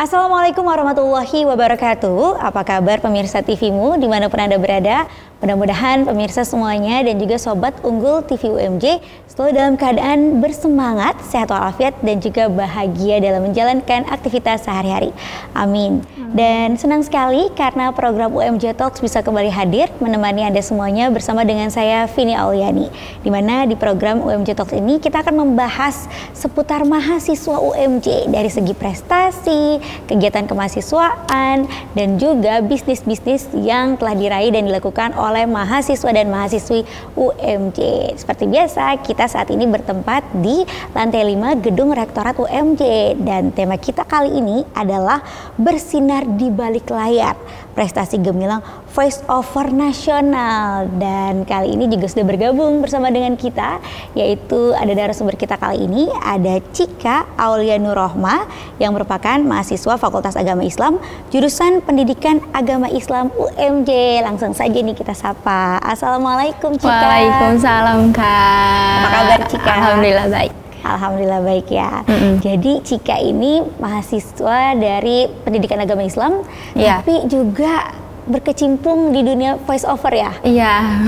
Assalamualaikum warahmatullahi wabarakatuh. Apa kabar pemirsa TVmu dimanapun Anda berada? Mudah-mudahan pemirsa semuanya dan juga Sobat Unggul TV UMJ selalu dalam keadaan bersemangat, sehat walafiat dan juga bahagia dalam menjalankan aktivitas sehari-hari. Amin. Dan senang sekali karena program UMJ Talks bisa kembali hadir menemani Anda semuanya bersama dengan saya Vini Auliani. Di mana di program UMJ Talks ini kita akan membahas seputar mahasiswa UMJ dari segi prestasi, kegiatan kemahasiswaan, dan juga bisnis-bisnis yang telah diraih dan dilakukan oleh mahasiswa dan mahasiswi UMJ. Seperti biasa, kita saat ini bertempat di lantai 5 Gedung Rektorat UMJ dan tema kita kali ini adalah bersinar di balik layar, prestasi gemilang voice over nasional. Dan kali ini juga sudah bergabung bersama dengan kita, yaitu ada narasumber kita kali ini, ada Cika Aulia Nurrohma yang merupakan mahasiswa Fakultas Agama Islam, jurusan Pendidikan Agama Islam UMJ. Langsung saja nih kita sapa. Assalamualaikum Cika. Waalaikumsalam Kak. Apa kabar Cika? Alhamdulillah baik. Alhamdulillah baik ya. Jadi Cika ini mahasiswa dari Pendidikan Agama Islam, tapi juga berkecimpung di dunia voice over ya? Iya.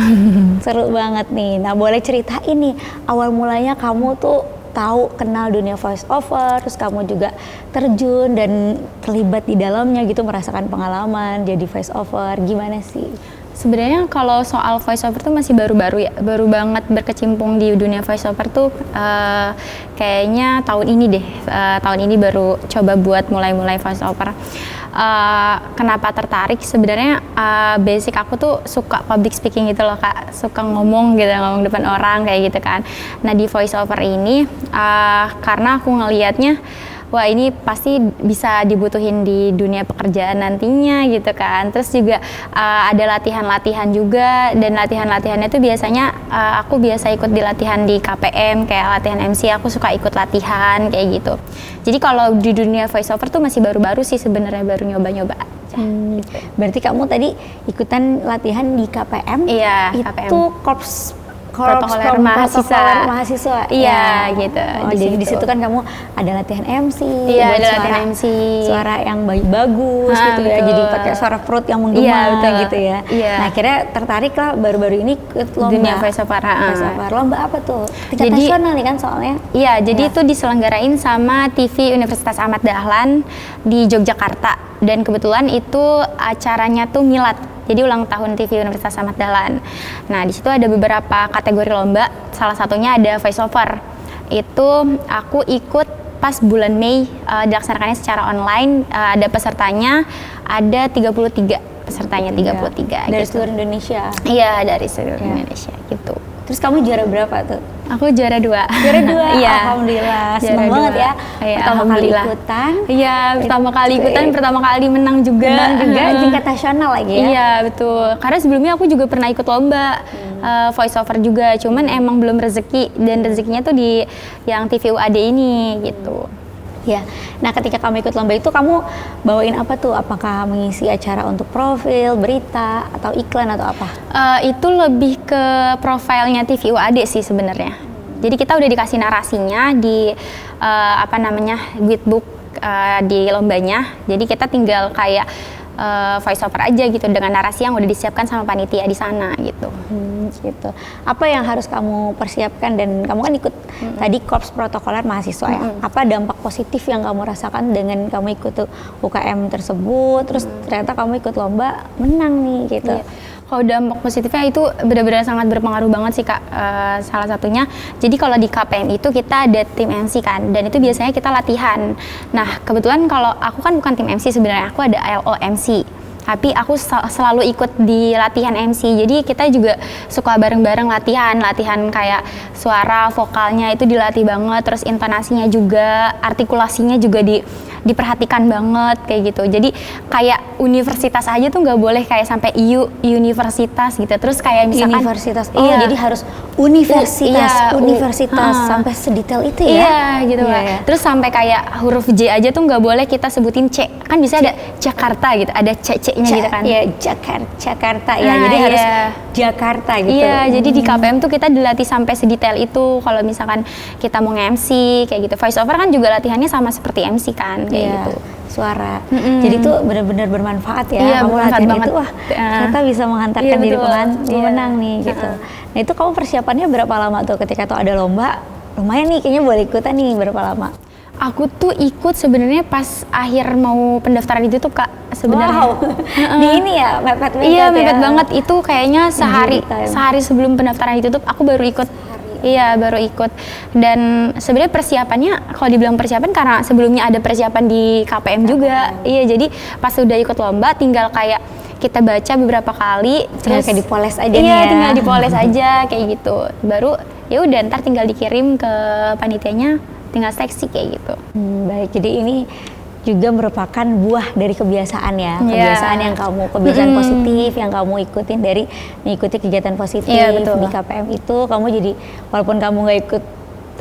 Seru banget nih. Nah, boleh ceritain nih awal mulanya kamu tuh tahu kenal dunia voice over, terus kamu juga terjun dan terlibat di dalamnya gitu, merasakan pengalaman jadi voice over. Gimana sih? Sebenarnya kalau soal voice over tuh masih baru-baru ya, baru banget berkecimpung di dunia voice over tuh kayaknya tahun ini deh, tahun ini baru coba buat mulai voice over. Kenapa tertarik? Sebenarnya basic aku tuh suka public speaking gitu loh Kak, suka ngomong depan orang kayak gitu kan. Nah di voice over ini karena aku ngelihatnya, wah ini pasti bisa dibutuhin di dunia pekerjaan nantinya gitu kan. Terus juga ada latihan-latihan juga, dan latihan-latihannya tuh biasanya aku biasa ikut di latihan di KPM, kayak latihan MC, aku suka ikut latihan kayak gitu. Jadi kalau di dunia voice over tuh masih baru-baru sih sebenarnya, baru nyoba-nyoba aja. Gitu. Berarti kamu tadi ikutan latihan di KPM? Iya, itu KPM. Korps Protokoler mahasiswa. Iya, gitu. Jadi di situ kan kamu ada latihan MC, iya, ada latihan MC, suara yang bagus gitu ya. Betul. Jadi pakai suara perut yang menggema, iya, betul. gitu ya. Iya. Nah, akhirnya tertarik lah baru-baru ini ikut lomba. Dunia voice over. Lomba apa tuh? Tingkat nasional nih kan soalnya. Iya, jadi itu diselenggarain sama TV Universitas Ahmad Dahlan di Yogyakarta. Dan kebetulan itu acaranya tuh milad, jadi ulang tahun TV Universitas Ahmad Dahlan. Nah di situ ada beberapa kategori lomba, salah satunya ada voice over. Itu aku ikut pas bulan Mei, dilaksanakannya secara online. Ada pesertanya, ada 33 pesertanya, 33 dari gitu. seluruh Indonesia. Iya, dari seluruh Indonesia gitu. Terus kamu juara berapa tuh? Aku juara 2. Juara 2? Iya. Alhamdulillah, Senang banget ya. Iya, pertama kali ikutan. Iya, pertama kali ikutan, pertama kali menang juga. Tingkat nasional lagi ya? Iya, betul. Karena sebelumnya aku juga pernah ikut lomba voice over juga, cuman emang belum rezeki, dan rezekinya tuh di yang TV UAD ini gitu. Ya, nah ketika kamu ikut lomba itu kamu bawain apa tuh? Apakah mengisi acara untuk profil, berita, atau iklan atau apa? Itu lebih ke profilnya TV UAD sih sebenarnya. Jadi kita udah dikasih narasinya di guidebook di lombanya. Jadi kita tinggal kayak voice over aja gitu dengan narasi yang udah disiapkan sama panitia di sana gitu. Gitu. Apa yang harus kamu persiapkan, dan kamu kan ikut tadi Korps Protokoler Mahasiswa ya. Apa dampak positif yang kamu rasakan dengan kamu ikut UKM tersebut, terus ternyata kamu ikut lomba menang nih gitu. Iya. Kalau dampak positifnya itu benar-benar sangat berpengaruh banget sih Kak. Salah satunya, jadi kalau di KPM itu kita ada tim MC kan, dan itu biasanya kita latihan. Nah kebetulan kalau aku kan bukan tim MC sebenarnya, aku ada ALO MC. Tapi aku selalu ikut di latihan MC, jadi kita juga suka bareng-bareng latihan kayak suara, vokalnya itu dilatih banget, terus intonasinya juga, artikulasinya juga diperhatikan banget kayak gitu. Jadi kayak universitas aja tuh nggak boleh kayak sampai universitas gitu. Terus kayak misalkan universitas, jadi harus universitas sampai sedetail itu ya? Iya gitu Mbak. Terus sampai kayak huruf J aja tuh nggak boleh kita sebutin C, kan bisa ada Jakarta gitu, ada C-nya gitu kan? Iya, Jakarta ya. Jadi harus Jakarta gitu. Iya, jadi di KPM tuh kita dilatih sampai sedetail itu. Kalau misalkan kita mau nge-MC kayak gitu, voice over kan juga latihannya sama seperti MC kan. kayak Iya, gitu. suara. Jadi tuh benar-benar bermanfaat ya. Iya, Kamu bermanfaat latihan banget. itu wah ternyata bisa mengantarkan Iya, diri betul. pemenang nih gitu. Nah itu kamu persiapannya berapa lama tuh ketika tuh ada lomba? Lumayan nih kayaknya boleh ikutan nih, berapa lama? Aku tuh ikut sebenarnya pas akhir mau pendaftaran itu tuh Kak sebenarnya. Wow, di ini ya mepet banget. Iya, ya. mepet banget. Itu kayaknya Injury time. sehari sebelum pendaftaran ditutup aku baru ikut. Iya, baru ikut. Dan sebenarnya persiapannya, kalau dibilang persiapan karena sebelumnya ada persiapan di KPM juga. Iya, jadi pas udah ikut lomba tinggal kayak kita baca beberapa kali, Tinggal kayak dipoles aja nih iya, ya. tinggal dipoles aja kayak gitu. Baru ya udah ntar tinggal dikirim ke panitianya, tinggal seleksi kayak gitu. Baik, jadi ini juga merupakan buah dari kebiasaan ya, Iya. kebiasaan yang kebiasaan positif yang kamu ikutin dari mengikuti kegiatan positif Iya, betul. di KPM itu. Kamu jadi walaupun kamu nggak ikut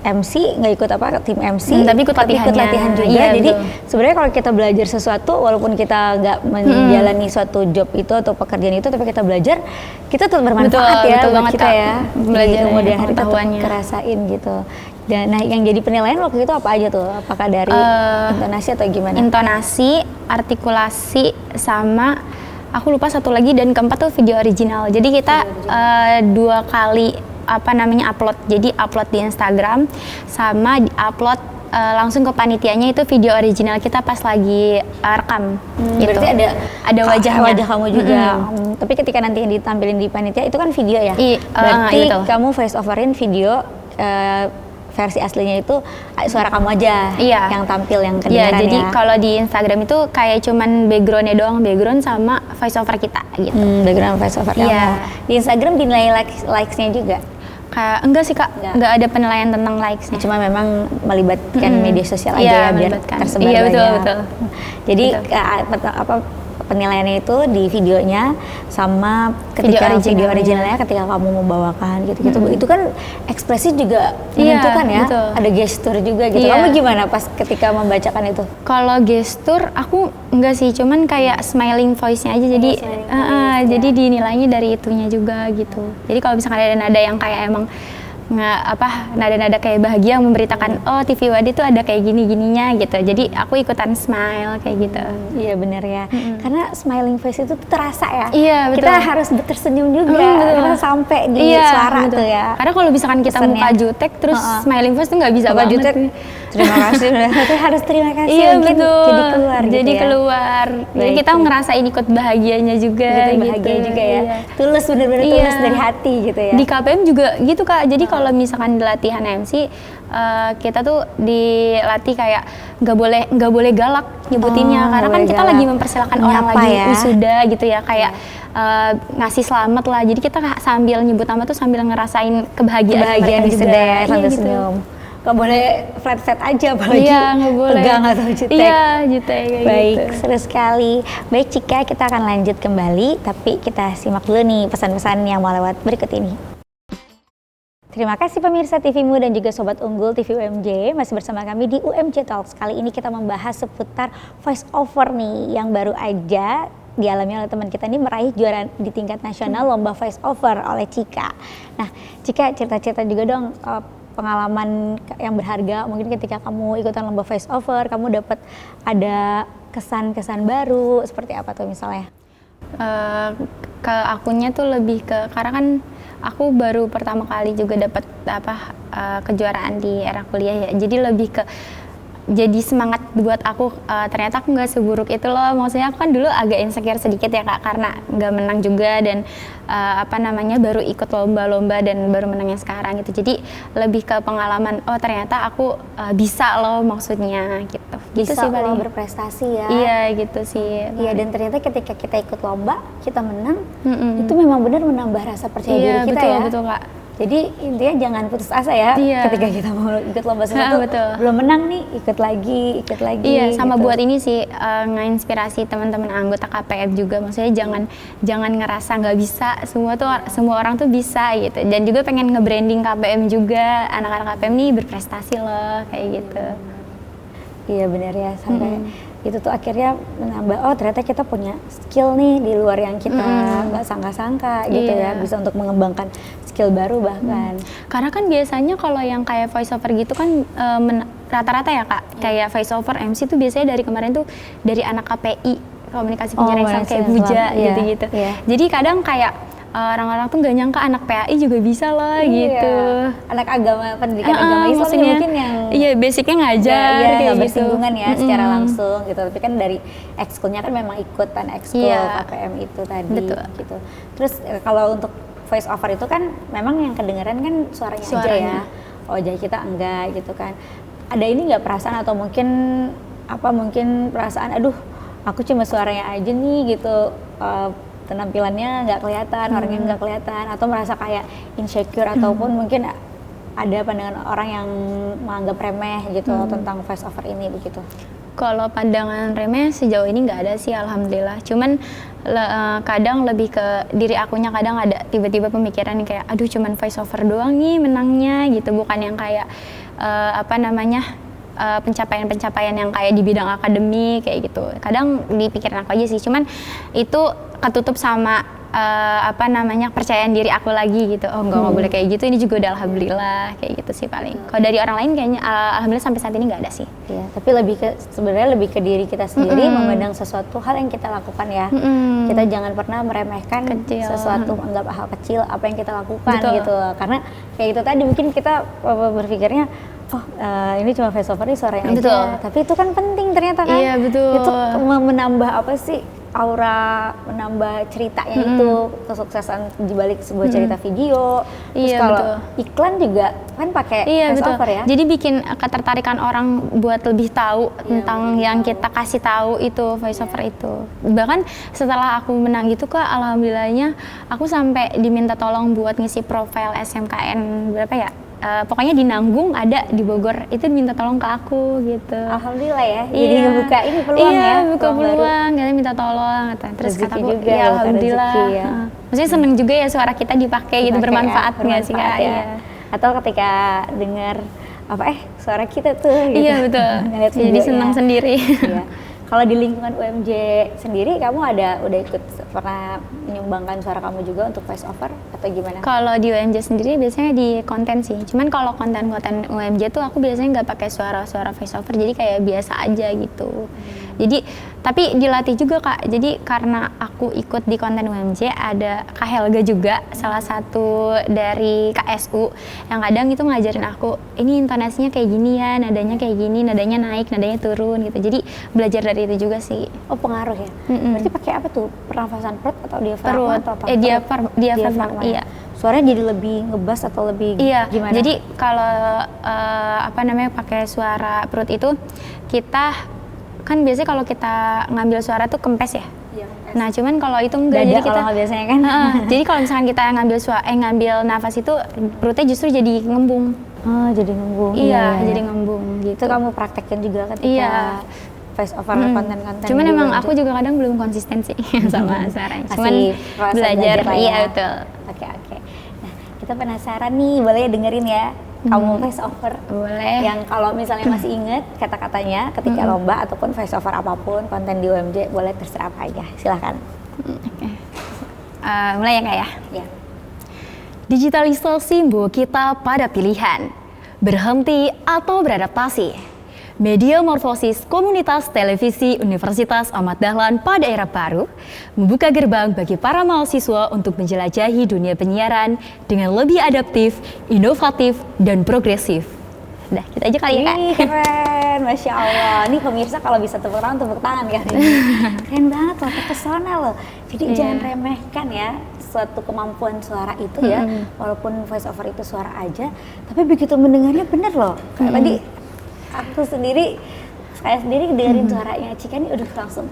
MC, nggak ikut tim MC, tapi ikut latihannya. latihan juga. Iya, Jadi betul. sebenarnya kalau kita belajar sesuatu, walaupun kita nggak menjalani suatu job itu atau pekerjaan itu, tapi kita belajar, kita tetap bermanfaat Betul, ya betul buat banget, kita Kak. ya. Belajar Di kemudian hari tetap pengetahuannya. kerasain gitu. Dan nah yang jadi penilaian waktu itu apa aja tuh? Apakah dari intonasi atau gimana? Intonasi, artikulasi, sama aku lupa satu lagi, dan keempat tuh video original. Jadi kita 2 kali upload. Jadi upload di Instagram sama upload langsung ke panitianya, itu video original kita pas lagi rekam. Gitu. Berarti ada wajahnya. wajah kamu juga. Tapi ketika nanti yang ditampilin di panitia itu kan video ya. Berarti iya, betul. kamu voice overin video versi aslinya itu suara kamu aja Iya. yang tampil yang Iya, kedengaran jadi ya. kalau di Instagram itu kayak cuman backgroundnya doang, background sama voice over kita gitu. Background voice over kamu. Iya. Di Instagram dinilai likes-nya juga. Kayak enggak sih Kak, Enggak. enggak ada penilaian tentang likes-nya. Cuma memang melibatkan media sosial aja Iya, ya biar melibatkan. tersebar Iya, betul, banyak. betul. Jadi Betul. penilaiannya itu di videonya sama Video ketika originalnya. video originalnya ketika kamu membawakan gitu-gitu. Itu kan ekspresi juga Iya, menentukan ya. betul. Ada gestur juga gitu. Iya. Kamu gimana pas ketika membacakan itu? Kalau gestur aku enggak sih, cuman kayak smiling voice-nya aja. Jadi smiling voice, ya. jadi dinilainya dari itunya juga gitu. Jadi kalau misalkan ada nada yang kayak emang nada-nada kayak bahagia memberitakan oh TV Wadi tuh ada kayak gini-gininya gitu. Jadi aku ikutan smile kayak gitu. Iya benar ya. Karena smiling face itu tuh terasa ya. Iya, betul. Kita harus tersenyum juga Betul. karena sampai di Iya, suara betul. tuh ya. Karena kalau misalkan kita Pesannya. muka jutek terus smiling face tuh nggak bisa Muka banget. jutek, terima kasih. Tapi harus terima kasih. Iya, mungkin betul. jadi keluar gitu Jadi ya. keluar. Jadi Baik. kita ngerasain ikut bahagianya juga Ikut gitu. bahagia juga ya. Iya. Tulus, bener-bener Iya. tulus dari hati gitu ya. Di KPM juga gitu Kak. Jadi kalau misalkan di latihan MC kita tuh dilatih kayak nggak boleh galak nyebutinnya, karena nggak kan boleh kita galak. lagi mempersilahkan orang Menyapa lagi ya. wisuda gitu ya, kayak ngasih selamat lah. Jadi kita sambil nyebut nama tuh sambil ngerasain kebahagiaan Kebahagiaan mereka wisuda juga. ya, sambil Iya, gitu. senyum. Gak boleh flat aja apalagi Iya, nggak boleh. tegang atau jutek. Iya, jutek kayak Baik, gitu. seru sekali. Baik Cika, kita akan lanjut kembali, tapi kita simak dulu nih pesan-pesan yang mau lewat berikut ini. Terima kasih pemirsa TVmu dan juga Sobat Unggul TV UMJ, masih bersama kami di UMJ Talks. Kali ini kita membahas seputar voice over nih, yang baru aja dialami oleh teman kita ini meraih juara di tingkat nasional lomba voice over oleh Cika. Nah Cika, cerita-cerita juga dong pengalaman yang berharga mungkin ketika kamu ikutan lomba voice over, kamu dapat ada kesan-kesan baru seperti apa tuh misalnya? Ke akunya tuh lebih ke, karena kan aku baru pertama kali juga dapat kejuaraan di era kuliah ya, jadi lebih ke jadi semangat buat aku, ternyata aku nggak seburuk itu loh. Maksudnya aku kan dulu agak insecure sedikit ya Kak, karena nggak menang juga dan baru ikut lomba-lomba dan baru menangnya sekarang gitu. Jadi lebih ke pengalaman, oh ternyata aku bisa loh maksudnya gitu. Gitu Bisa sih paling. berprestasi ya. Iya gitu sih. Iya, dan ternyata ketika kita ikut lomba, kita menang, itu memang benar menambah rasa percaya diri Iya, kita betul, ya. betul Kak. Jadi intinya jangan putus asa ya. Iya. Ketika kita mau ikut lomba sesuatu, betul. belum menang nih, ikut lagi. Iya, sama gitu. buat ini sih nginspirasi teman-teman anggota KPM juga. Maksudnya jangan ngerasa nggak bisa. Semua orang tuh bisa gitu. Dan juga pengen nge-branding KPM juga. Anak-anak KPM nih berprestasi loh kayak gitu. Iya benar ya, sampai itu tuh akhirnya menambah, oh ternyata kita punya skill nih di luar yang kita nggak sangka-sangka gitu ya, Iya. bisa untuk mengembangkan skill baru bahkan. Karena kan biasanya kalau yang kayak voice over gitu kan rata-rata ya Kak, kayak voice over MC tuh biasanya dari kemarin tuh dari anak KPI, komunikasi penyiaran Islam kayak Buja gitu-gitu. Jadi kadang kayak orang-orang tuh nggak nyangka anak PAI juga bisa loh gitu. Anak agama, pendidikan agama Islam maksudnya, mungkin yang basicnya ngajar kayak gitu. Bersinggungan ya secara langsung gitu. Tapi kan dari ekskulnya kan memang ikutan ekskul KPM itu tadi. Betul. Gitu. Terus kalau untuk voice over itu kan memang yang kedengeran kan suaranya aja ya. Wajah kita enggak gitu kan. Ada ini nggak perasaan atau mungkin perasaan aduh aku cuma suaranya aja nih gitu. Penampilannya nggak kelihatan, orangnya nggak kelihatan, atau merasa kayak insecure ataupun mungkin ada pandangan orang yang menganggap remeh gitu tentang voice over ini begitu. Kalau pandangan remeh sejauh ini nggak ada sih, alhamdulillah. Cuman kadang lebih ke diri akunya, kadang ada tiba-tiba pemikiran yang kayak aduh cuman voice over doang nih menangnya gitu, bukan yang kayak pencapaian-pencapaian yang kayak di bidang akademik kayak gitu. Kadang di pikiran aku aja sih, cuman itu ketutup sama percayaan diri aku lagi gitu. Oh nggak boleh kayak gitu, ini juga udah alhamdulillah kayak gitu sih paling. Kalau dari orang lain kayaknya alhamdulillah sampai saat ini nggak ada sih. Iya, tapi sebenarnya lebih ke diri kita sendiri memandang sesuatu hal yang kita lakukan ya. Kita jangan pernah meremehkan sesuatu, anggap hal kecil apa yang kita lakukan gitu. Karena kayak itu tadi mungkin kita berpikirnya ini cuma voice over, ini suaranya aja. Tapi itu kan penting ternyata kan. Iya, betul. Itu menambah aura, menambah ceritanya itu, kesuksesan dibalik sebuah cerita video. Terus kalau iklan juga kan pakai voice over ya. Jadi bikin ketertarikan orang buat lebih tahu tentang yang kita kasih tahu itu voice over itu. Bahkan setelah aku menang gitu Kak, alhamdulillahnya aku sampai diminta tolong buat ngisi profil SMKN berapa ya? Pokoknya di Nanggung ada di Bogor, itu diminta tolong ke aku gitu. Alhamdulillah ya, jadi ngebuka ini peluang ya. Iya, buka peluang, katanya minta tolong. Terus kata aku, juga, ya alhamdulillah. Maksudnya seneng juga ya suara kita dipakai gitu, bermanfaat nggak sih Kak? Ya. Atau ketika dengar suara kita tuh gitu. Iya betul, jadi senang sendiri. Iya. Kalau di lingkungan UMJ sendiri, kamu udah ikut pernah menyumbangkan suara kamu juga untuk voice over atau gimana? Kalau di UMJ sendiri biasanya di konten sih. Cuman kalau konten-konten UMJ tuh aku biasanya nggak pakai suara-suara voice over, jadi kayak biasa aja gitu. Jadi tapi dilatih juga Kak. Jadi karena aku ikut di konten UMJ, ada Kak Helga juga, salah satu dari KSU yang kadang itu ngajarin aku, ini intonasinya kayak gini ya, nadanya kayak gini, nadanya naik, nadanya turun gitu. Jadi belajar dari itu juga sih. Oh pengaruh ya? Berarti pakai apa tuh? Pernafasan perut atau diafragma atau apa? Diafragma. Iya. Suaranya jadi lebih ngebas atau lebih gimana? Jadi kalau pakai suara perut itu, kita kan biasanya kalau kita ngambil suara tuh kempes ya. Iya, kempes. Nah, cuman kalau itu enggak, jadi kita biasanya kan. Jadi kalau misalkan kita ngambil nafas itu perutnya justru jadi ngembung. Oh, jadi ngembung. Iya, jadi ngembung gitu. Itu kamu praktekkan juga ketika voice over konten-konten. Cuman emang aku juga kadang belum konsisten sih sama suaranya. Cuman belajar iya betul. Oke. Nah, kita penasaran nih, boleh dengerin ya kamu voice over. Boleh. Yang kalau misalnya masih inget kata-katanya ketika lomba ataupun voice over apapun konten di UMJ, boleh terserah apa aja. Silahkan. Mulai ya Kak ya? Iya. Digitalisasi membawa kita pada pilihan, berhenti atau beradaptasi. Metamorfosis komunitas televisi Universitas Ahmad Dahlan pada era baru membuka gerbang bagi para mahasiswa untuk menjelajahi dunia penyiaran dengan lebih adaptif, inovatif, dan progresif. Udah, kita aja kali ya Kak. Keren, Masya Allah. Nih pemirsa kalau bisa tepuk tangan kali ini. Keren banget loh, terpesona loh. Jadi jangan remehkan ya suatu kemampuan suara itu ya. Walaupun voice over itu suara aja, tapi begitu mendengarnya bener loh. Kayak tadi aku sendiri dengerin suaranya Cika nih, udah langsung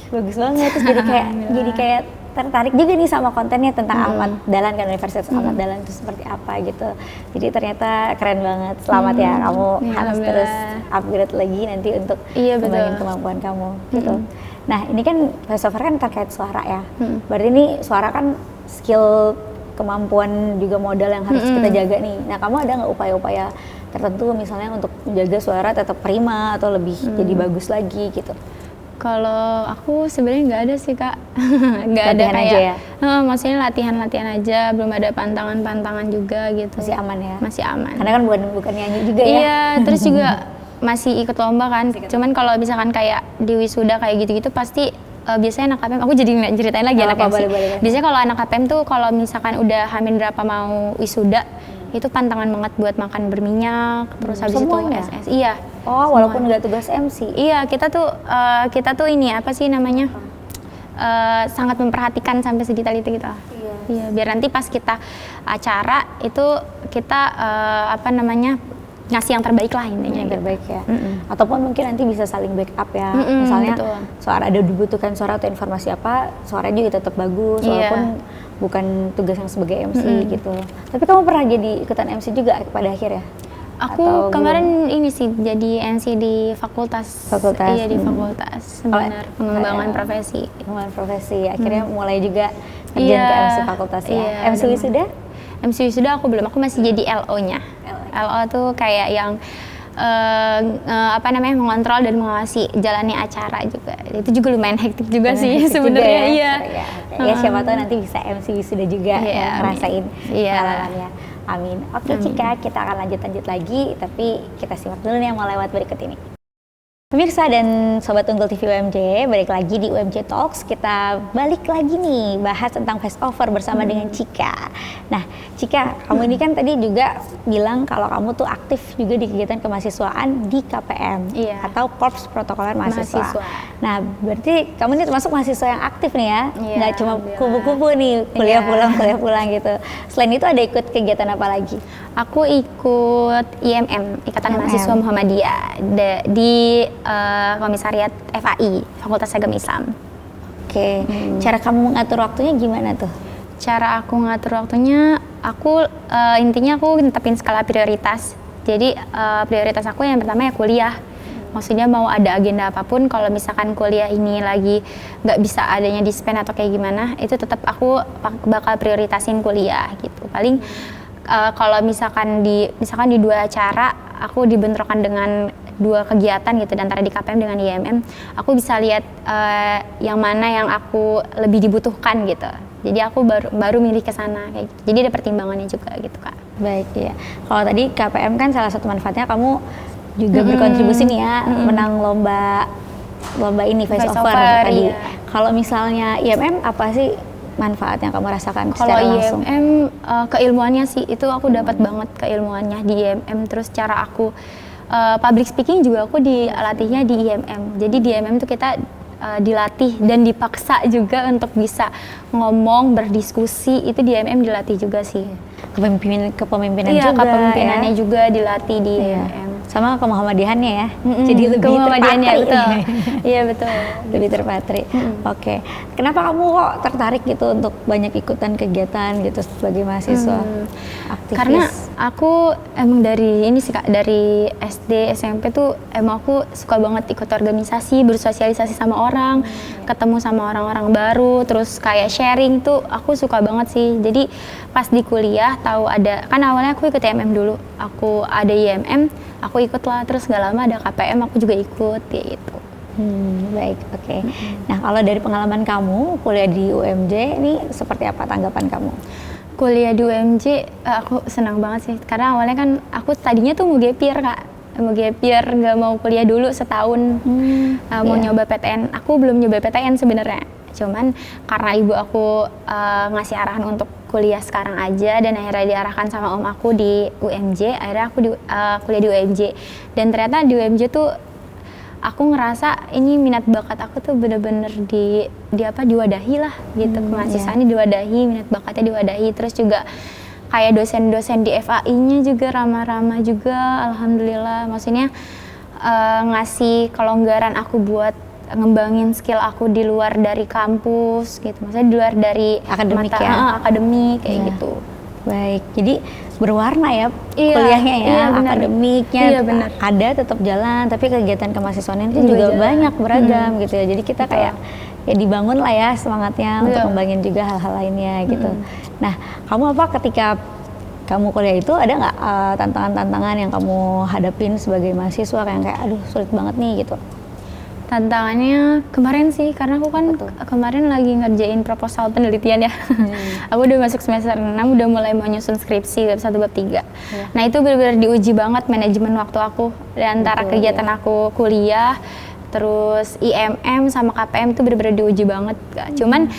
bagus banget. Terus jadi kayak tertarik juga nih sama kontennya tentang Ahmad Dahlan kan, Universitas Ahmad Dahlan itu seperti apa gitu. Jadi ternyata keren banget. Selamat ya, kamu harus terus upgrade lagi nanti untuk kembangin kemampuan kamu gitu. Nah ini kan voice over kan terkait suara ya. Berarti ini suara kan skill, kemampuan juga modal yang harus kita jaga nih. Nah kamu ada nggak upaya-upaya tertentu misalnya untuk menjaga suara tetap prima atau lebih jadi bagus lagi gitu? Kalau aku sebenarnya nggak ada sih Kak, nggak ada kayak aja ya? Maksudnya latihan aja, belum ada pantangan juga gitu. Masih aman ya? Masih aman. Karena kan bukan nyanyi juga ya? Iya, terus juga masih ikut lomba kan. Cuman kalau misalkan kayak di wisuda kayak gitu-gitu pasti biasanya anak KPM, aku jadi ceritain lagi anak MC. Boleh. Biasanya kalau anak KPM tuh kalau misalkan udah hamil berapa mau wisuda, itu pantangan banget buat makan berminyak, terus habis Semuanya? itu SS. Iya. Oh, walaupun nggak tugas MC. Iya, kita tuh ini apa sih namanya? Sangat memperhatikan sampai sedetail itu gitu. Iya, biar nanti pas kita acara itu kita ngasih yang terbaik lah intinya. Yang gitu. terbaik ya. Ataupun mungkin nanti bisa saling backup ya. Misalnya betul. suara ada dibutuhkan suara atau informasi apa, suaranya juga tetap bagus walaupun bukan tugas yang sebagai MC gitu. Tapi kamu pernah jadi ikutan MC juga pada akhir ya? Aku kemarin ini sih jadi MC di fakultas. Iya di fakultas. Benar, pengembangan profesi. Pengembangan profesi. Akhirnya mulai juga terjun ke MC fakultas ya. Iya, MC wisuda? MC wisuda aku belum, aku masih jadi LO-nya. LO tuh kayak yang mengontrol dan mengawasi jalannya acara juga. Itu juga lumayan hektik juga sih sebenarnya. Iya. Ya siapa tahu nanti bisa MC wisuda juga ngerasain pengalamannya. Amin. Oke Cika, kita akan lanjut lagi, tapi kita simak dulu nih yang mau lewat berikut ini. Pemirsa dan Sobat Unggul TV UMJ, balik lagi di UMJ Talks. Kita balik lagi nih, bahas tentang face over bersama dengan Cika. Nah, Cika, kamu ini kan tadi juga bilang kalau kamu tuh aktif juga di kegiatan kemahasiswaan di KPM atau Korps Protokoler Mahasiswa. Nah, berarti kamu ini termasuk mahasiswa yang aktif nih ya? Nggak cuma kubu-kubu nih, kuliah pulang gitu. Selain itu ada ikut kegiatan apa lagi? Aku ikut IMM, Ikatan Mahasiswa Muhammadiyah di Komisariat FAI, Fakultas Agama Islam. Oke, cara kamu mengatur waktunya gimana tuh? Cara aku ngatur waktunya, intinya aku netepin skala prioritas. Jadi prioritas aku yang pertama ya kuliah. Maksudnya mau ada agenda apapun, kalau misalkan kuliah ini lagi nggak bisa adanya dispen atau kayak gimana, itu tetap aku bakal prioritasin kuliah gitu. Paling kalau misalkan di 2 acara, aku dibentrokan dengan 2 kegiatan gitu, antara di KPM dengan IMM, aku bisa lihat yang mana yang aku lebih dibutuhkan gitu. Jadi aku baru milih ke sana kayak gitu. Jadi ada pertimbangannya juga gitu Kak. Baik ya. Kalau tadi KPM kan salah satu manfaatnya kamu juga berkontribusi nih ya, menang lomba ini face over tadi. Iya. Kalau misalnya IMM apa sih manfaat yang kamu rasakan kalau secara langsung? IMM keilmuannya sih itu aku dapat banget keilmuannya di IMM. Terus cara aku public speaking juga aku dilatihnya di IMM. Jadi di IMM tuh kita dilatih dan dipaksa juga untuk bisa ngomong, berdiskusi, itu di IMM dilatih juga sih. Kepemimpinan Iya, juga kepemimpinannya ya. juga dilatih di IMM. Sama kemuhammadiannya ya. Jadi lebih Kemuhammadiannya, terpatri. betul. Iya betul. Lebih terpatri. Oke. Kenapa kamu kok tertarik gitu untuk banyak ikutan kegiatan gitu sebagai mahasiswa aktivis? Karena aku emang dari ini sih Kak, dari SD, SMP tuh emang aku suka banget ikut organisasi, bersosialisasi sama orang, ketemu sama orang-orang baru, terus kayak sharing tuh aku suka banget sih. Jadi pas di kuliah tahu ada, kan awalnya aku ikut IMM dulu, aku ada IMM, aku ikut lah, terus gak lama ada KPM, aku juga ikut kayak gitu. Baik, oke. Nah, kalau dari pengalaman kamu kuliah di UMJ ini seperti apa tanggapan kamu? Kuliah di UMJ aku senang banget sih, karena awalnya kan aku tadinya tuh mau gap year Kak, mau gap year, nggak mau kuliah dulu setahun, mau nyoba PTN. Aku belum nyoba PTN sebenarnya, cuman karena ibu aku ngasih arahan untuk kuliah sekarang aja, dan akhirnya diarahkan sama om aku di UMJ, akhirnya aku kuliah di UMJ. Dan ternyata di UMJ tuh aku ngerasa ini minat bakat aku tuh bener-bener diwadahi lah gitu. Kemahasiswaannya diwadahi, minat bakatnya diwadahi. Terus juga kayak dosen-dosen di FAI-nya juga ramah-ramah juga, alhamdulillah. Maksudnya ngasih kelonggaran aku buat ngembangin skill aku di luar dari kampus gitu, maksudnya di luar dari akademik akademik kayak gitu. Baik, jadi berwarna ya kuliahnya ya, akademiknya ada tetap jalan, tapi kegiatan kemahasiswaan itu juga banyak beragam gitu ya. Jadi kita kayak ya dibangun lah ya semangatnya untuk ngembangin juga hal-hal lainnya gitu. Nah, kamu apa ketika kamu kuliah itu ada nggak tantangan-tantangan yang kamu hadapin sebagai mahasiswa kayak aduh sulit banget nih gitu? Tantangannya kemarin sih, karena aku kan kemarin lagi ngerjain proposal penelitian ya. Aku udah masuk semester 6, udah mulai mau nyusun skripsi bab 1 bab 3. Nah itu benar-benar diuji banget manajemen waktu aku. Di antara kegiatan aku kuliah, terus IMM sama KPM itu benar-benar diuji banget. Cuman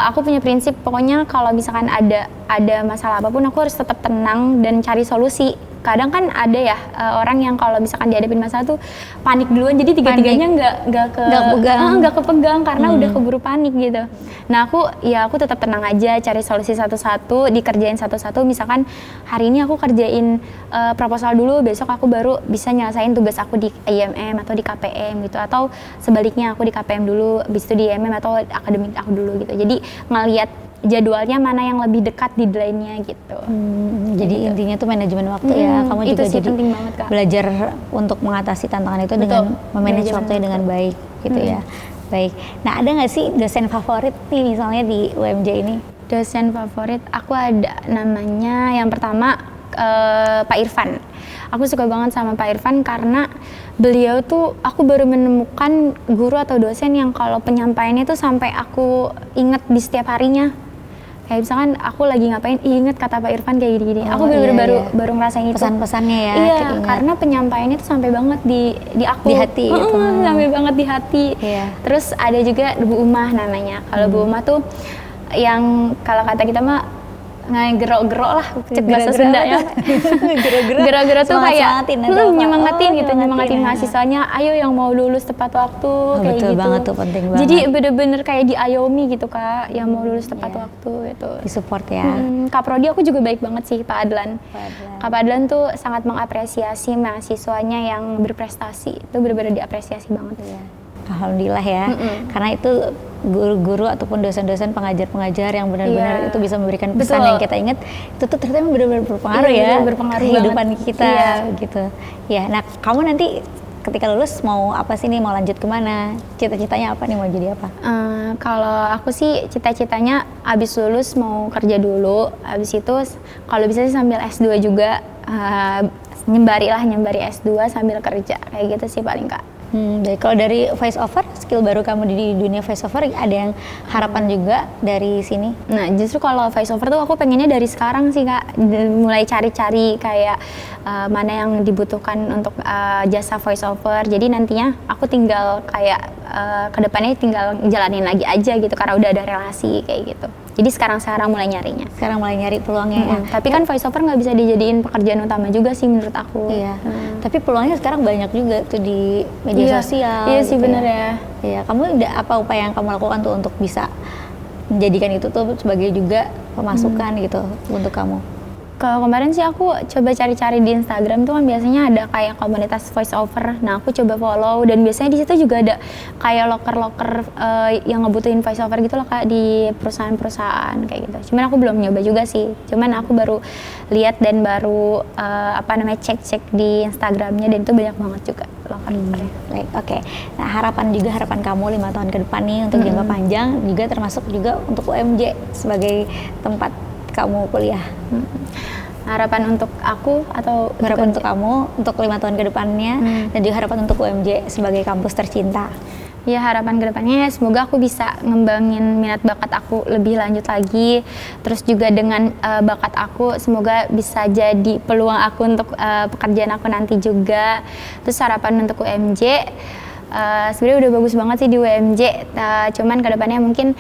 aku punya prinsip, pokoknya kalau misalkan ada masalah apapun aku harus tetap tenang dan cari solusi. Kadang kan ada ya orang yang kalau misalkan dihadapin masalah tuh panik duluan, jadi tiga-tiganya nggak kepegang karena udah keburu panik gitu. Nah aku tetap tenang aja, cari solusi satu-satu, dikerjain satu-satu. Misalkan hari ini aku kerjain proposal dulu, besok aku baru bisa nyelesain tugas aku di IMM atau di KPM gitu, atau sebaliknya aku di KPM dulu, habis itu di IMM atau akademik aku dulu gitu. Jadi ngelihat jadwalnya mana yang lebih dekat deadline-nya gitu. Jadi gitu. Intinya tuh manajemen waktu ya. Kamu juga jadi penting banget, Kak. Belajar untuk mengatasi tantangan itu dengan memanage waktunya dengan baik gitu ya. Baik. Nah, ada nggak sih dosen favorit nih misalnya di UMJ ini? Dosen favorit aku ada, namanya yang pertama Pak Irfan. Aku suka banget sama Pak Irfan karena beliau tuh, aku baru menemukan guru atau dosen yang kalau penyampaiannya tuh sampai aku inget di setiap harinya. Kayak misalkan aku lagi ngapain, inget kata Pak Irfan kayak gini-gini. Aku bener-bener baru ngerasain itu. Pesan-pesannya ya. Iya, karena penyampaiannya tuh sampai banget di aku. Di hati gitu. Sampai banget di hati. Iya. Terus ada juga Bu Umah namanya. Kalau Bu Umah tuh yang kalau kata kita mah ngegerok-gerok lah, bahasa Sunda ya. Gerok-gerok tuh kayak nyemangatin mahasiswanya, ayo yang mau lulus tepat waktu, kayak betul gitu. Banget tuh, penting banget. Jadi bener-bener kayak diayomi gitu Kak, yang mau lulus tepat waktu itu. Disupport ya. Kak Prodi aku juga baik banget sih, Pak Adlan. Kak Adlan tuh sangat mengapresiasi mahasiswanya yang berprestasi, itu bener-bener diapresiasi banget. Alhamdulillah ya, karena itu guru-guru ataupun dosen-dosen pengajar-pengajar yang benar-benar itu bisa memberikan pesan yang kita ingat, itu tuh ternyata benar-benar berpengaruh berpengaruh kehidupan banget. kita gitu. Ya, nah kamu nanti ketika lulus mau apa sih nih, mau lanjut kemana? Cita-citanya apa nih, mau jadi apa? Kalau aku sih cita-citanya abis lulus mau kerja dulu, abis itu kalau bisa sih sambil S2 juga, nyembari S2 sambil kerja, kayak gitu sih paling Kak. Jadi kalau dari voice over, skill baru kamu di dunia voice over, ada yang harapan juga dari sini? Nah justru kalau voice over tuh aku pengennya dari sekarang sih Kak, mulai cari-cari kayak mana yang dibutuhkan untuk jasa voice over. Jadi nantinya aku tinggal kayak kedepannya tinggal jalanin lagi aja gitu, karena udah ada relasi kayak gitu. Jadi sekarang mulai nyarinya. Sekarang mulai nyari peluangnya ya. Tapi kan voice over nggak bisa dijadiin pekerjaan utama juga sih menurut aku. Iya. Tapi peluangnya sekarang banyak juga tuh di media sosial. Iya sih, gitu bener ya. Iya. Kamu apa upaya yang kamu lakukan tuh untuk bisa menjadikan itu tuh sebagai juga pemasukan gitu untuk kamu? Kalau kemarin sih aku coba cari-cari di Instagram tuh kan biasanya ada kayak komunitas voice over. Nah aku coba follow, dan biasanya di situ juga ada kayak loker-loker yang ngebutuhin voice over gitu loh Kak, di perusahaan-perusahaan kayak gitu. Cuman aku belum nyoba juga sih. Cuman aku baru lihat dan baru cek-cek di Instagramnya, dan itu banyak banget juga loker-lokernya. Oke. Nah harapan kamu 5 tahun ke depan nih untuk jangka panjang, juga termasuk juga untuk UMJ sebagai tempat kamu kuliah. Harapan untuk aku atau harapan untuk kamu untuk 5 tahun ke depannya, dan juga harapan untuk UMJ sebagai kampus tercinta? Ya harapan kedepannya semoga aku bisa ngembangin minat bakat aku lebih lanjut lagi, terus juga dengan bakat aku semoga bisa jadi peluang aku untuk pekerjaan aku nanti juga. Terus harapan untuk UMJ, sebenarnya udah bagus banget sih di UMJ, cuman kedepannya mungkin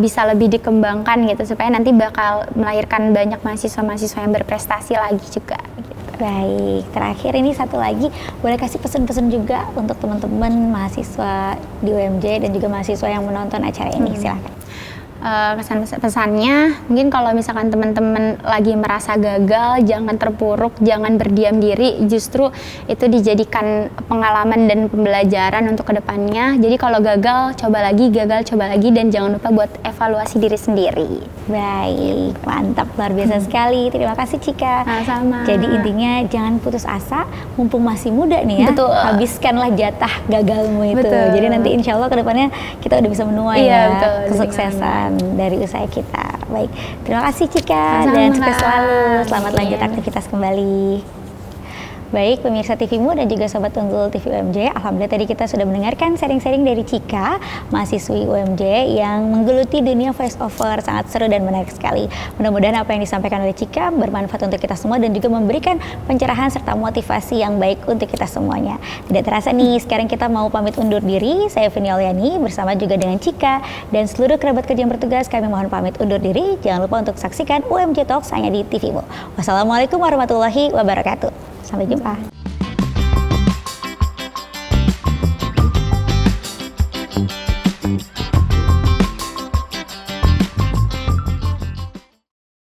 bisa lebih dikembangkan gitu, supaya nanti bakal melahirkan banyak mahasiswa-mahasiswa yang berprestasi lagi juga gitu. Baik, terakhir ini satu lagi, boleh kasih pesan-pesan juga untuk teman-teman mahasiswa di UMJ dan juga mahasiswa yang menonton acara ini, silakan. Pesannya mungkin kalau misalkan teman-teman lagi merasa gagal, jangan terpuruk, jangan berdiam diri, justru itu dijadikan pengalaman dan pembelajaran untuk kedepannya. Jadi kalau gagal coba lagi, dan jangan lupa buat evaluasi diri sendiri. Baik, mantap, luar biasa sekali. Terima kasih Cika. Sama. Jadi intinya jangan putus asa, mumpung masih muda nih ya. Betul. Habiskanlah jatah gagalmu itu. Betul. Jadi nanti insya Allah kedepannya kita udah bisa menuai kesuksesan dari usaha kita. Baik, terima kasih Cika, dan sukses selalu. Selamat lanjut aktivitas kembali. Baik pemirsa TVmu dan juga Sobat Unggul TV UMJ, alhamdulillah tadi kita sudah mendengarkan sharing-sharing dari Cika, mahasiswi UMJ yang menggeluti dunia voice over, sangat seru dan menarik sekali. Mudah-mudahan apa yang disampaikan oleh Cika bermanfaat untuk kita semua dan juga memberikan pencerahan serta motivasi yang baik untuk kita semuanya. Tidak terasa nih, sekarang kita mau pamit undur diri. Saya Vini Oliani bersama juga dengan Cika dan seluruh kerabat kerja yang bertugas, kami mohon pamit undur diri. Jangan lupa untuk saksikan UMJ Talks hanya di TVmu. Wassalamualaikum warahmatullahi wabarakatuh. Sampai jumpa.